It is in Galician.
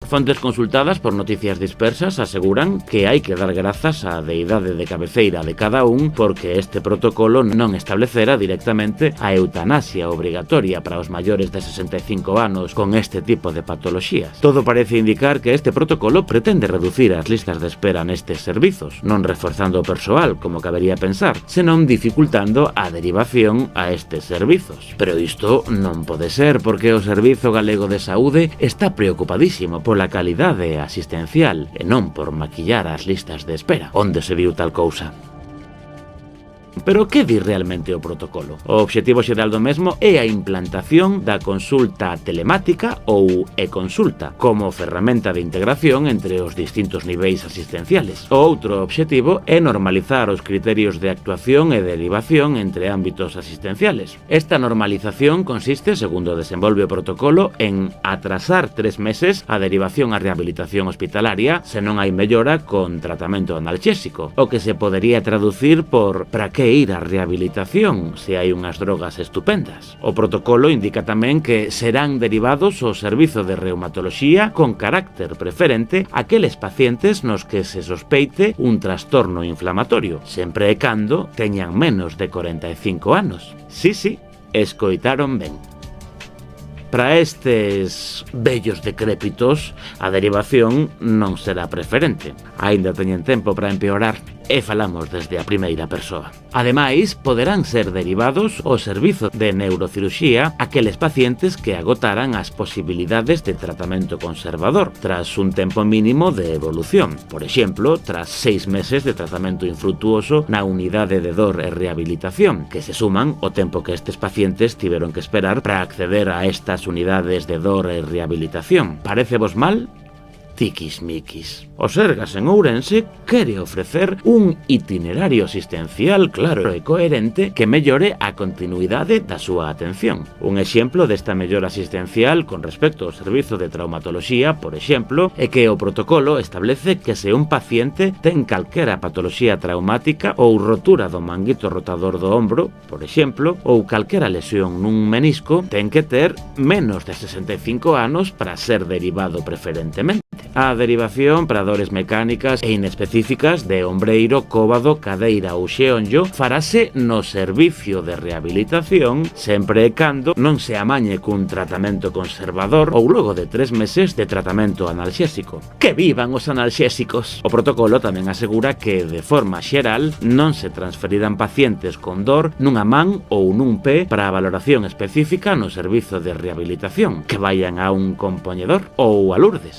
Fontes consultadas por Noticias Dispersas aseguran que hai que dar grazas á deidade de cabeceira de cada un porque este protocolo non establecera directamente a eutanasia obrigatoria para os maiores de 65 anos con este tipo de patoloxías. Todo parece indicar que este protocolo pretende reducir as listas de espera nestes servizos, non reforzando o persoal, como cabería pensar, senón dificultando a derivación a estes servizos. Pero isto non pode ser porque o Servizo Galego de Saúde está preocupadísimo pola calidade asistencial e non por maquillar as listas de espera. Onde se viu tal cousa? Pero que di realmente o protocolo? O obxectivo xeral do mesmo é a implantación da consulta telemática ou e-consulta como ferramenta de integración entre os distintos niveis asistenciales. O outro obxectivo é normalizar os criterios de actuación e derivación entre ámbitos asistenciales. Esta normalización consiste, segundo desenvolve o protocolo, en atrasar 3 meses a derivación á rehabilitación hospitalaria se non hai mellora con tratamento analxésico, o que se podería traducir por para que ir á rehabilitación se hai unhas drogas estupendas. O protocolo indica tamén que serán derivados ao servizo de reumatoloxía con carácter preferente aqueles pacientes nos que se sospeite un trastorno inflamatorio, sempre e cando teñan menos de 45 anos. Sí, escoitaron ben. Para estes vellos decrépitos, a derivación non será preferente. Aínda teñen tempo para empeorar. E falamos desde a primeira persoa. Ademais, poderán ser derivados ao servizo de neurocirurxía aqueles pacientes que agotaran as posibilidades de tratamento conservador tras un tempo mínimo de evolución. Por exemplo, tras 6 meses de tratamento infrutuoso na unidade de dor e rehabilitación, que se suman ao tempo que estes pacientes tiveron que esperar para acceder a estas unidades de dor e rehabilitación. Parecevos mal? Tiquismiquis. O Sergas en Ourense quere ofrecer un itinerario asistencial claro e coherente que mellore a continuidade da súa atención. Un exemplo desta mellora asistencial con respecto ao servizo de traumatoloxía, por exemplo, é que o protocolo establece que se un paciente ten calquera patoloxía traumática ou rotura do manguito rotador do ombro, por exemplo, ou calquera lesión nun menisco, ten que ter menos de 65 anos para ser derivado preferentemente. A derivación para dores mecánicas e inespecíficas de ombreiro, cóbado, cadeira ou xeonllo farase no servicio de rehabilitación sempre e cando non se amañe cun tratamento conservador ou logo de 3 meses de tratamento analxésico. ¡Que vivan os analxésicos! O protocolo tamén asegura que, de forma xeral, non se transferirán pacientes con dor nunha man ou nun pé para a valoración específica no servizo de rehabilitación, que vayan a un compoñedor ou a Lourdes.